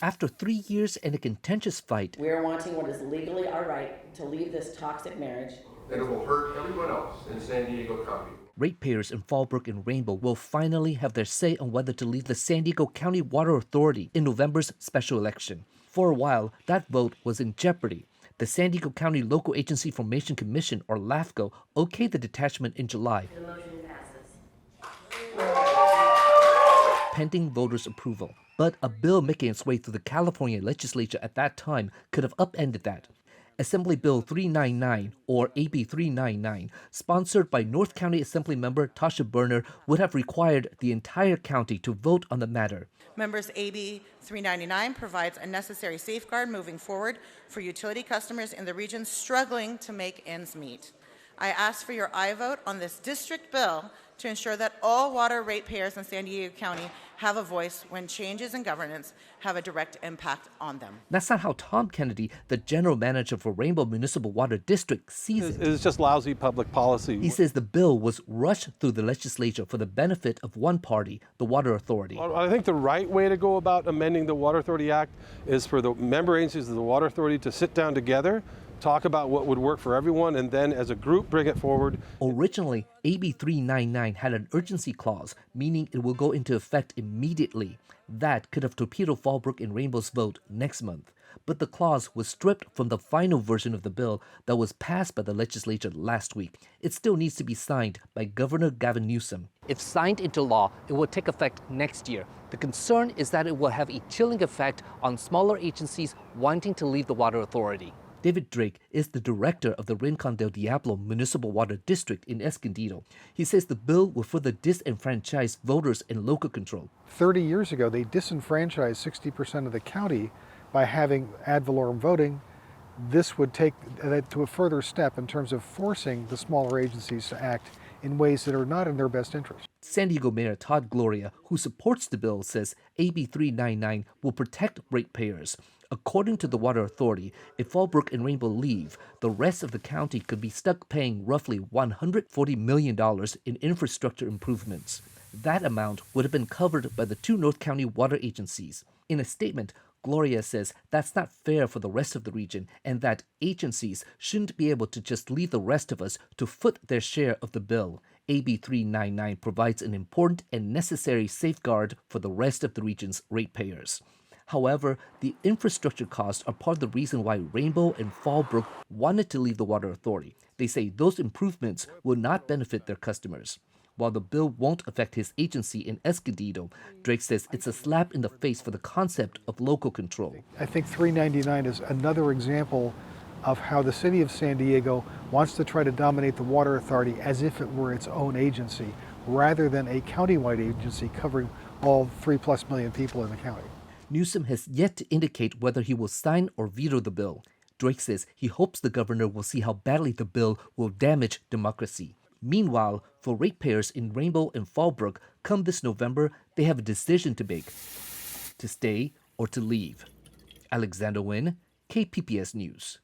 After 3 years and a contentious fight, We are wanting what is legally our right to leave this toxic marriage. And it will hurt everyone else in San Diego County. ratepayers in Fallbrook and Rainbow will finally have their say on whether to leave the San Diego County Water Authority in November's special election. For a while, that vote was in jeopardy. The San Diego County Local Agency Formation Commission, or LAFCO, okayed the detachment in July, The motion passes. pending voters' approval. But a bill making its way through the California legislature at that time could have upended that. Assembly Bill 399, or AB 399, sponsored by North County Assembly member Tasha Berner, would have required the entire county to vote on the matter. Members, AB 399 provides a necessary safeguard moving forward for utility customers in the region struggling to make ends meet. I ask for your aye vote on this district bill to ensure that all water ratepayers in San Diego County have a voice when changes in governance have a direct impact on them. That's not how Tom Kennedy, the general manager for Rainbow Municipal Water District, sees it. It's just lousy public policy. He says the bill was rushed through the legislature for the benefit of one party, the Water Authority. I think the right way to go about amending the Water Authority Act is for the member agencies of the Water Authority to sit down together, talk about what would work for everyone, and then as a group bring it forward. Originally, AB 399 had an urgency clause, meaning it will go into effect immediately. That could have torpedoed Fallbrook and Rainbow's vote next month. But the clause was stripped from the final version of the bill that was passed by the legislature last week. It still needs to be signed by Governor Gavin Newsom. If signed into law, it will take effect next year. The concern is that it will have a chilling effect on smaller agencies wanting to leave the Water Authority. David Drake is the director of the Rincon del Diablo Municipal Water District in Escondido. He says the bill will further disenfranchise voters and local control. 30 years ago, they disenfranchised 60% of the county by having ad valorem voting. This would take that to a further step in terms of forcing the smaller agencies to act in ways that are not in their best interest. San Diego Mayor Todd Gloria, who supports the bill, says AB 399 will protect ratepayers. According to the Water Authority, if Fallbrook and Rainbow leave, the rest of the county could be stuck paying roughly $140 million in infrastructure improvements. That amount would have been covered by the two North County water agencies. In a statement, Gloria says that's not fair for the rest of the region and that agencies shouldn't be able to just leave the rest of us to foot their share of the bill. AB 399 provides an important and necessary safeguard for the rest of the region's ratepayers. However, the infrastructure costs are part of the reason why Rainbow and Fallbrook wanted to leave the Water Authority. They say those improvements will not benefit their customers. While the bill won't affect his agency in Escondido, Drake says it's a slap in the face for the concept of local control. I think 399 is another example of how the city of San Diego wants to try to dominate the Water Authority as if it were its own agency, rather than a countywide agency covering all 3+ million people in the county. Newsom has yet to indicate whether he will sign or veto the bill. Drake says he hopes the governor will see how badly the bill will damage democracy. Meanwhile, for ratepayers in Rainbow and Fallbrook, come this November, they have a decision to make: to stay or to leave. Alexander Nguyen, KPBS News.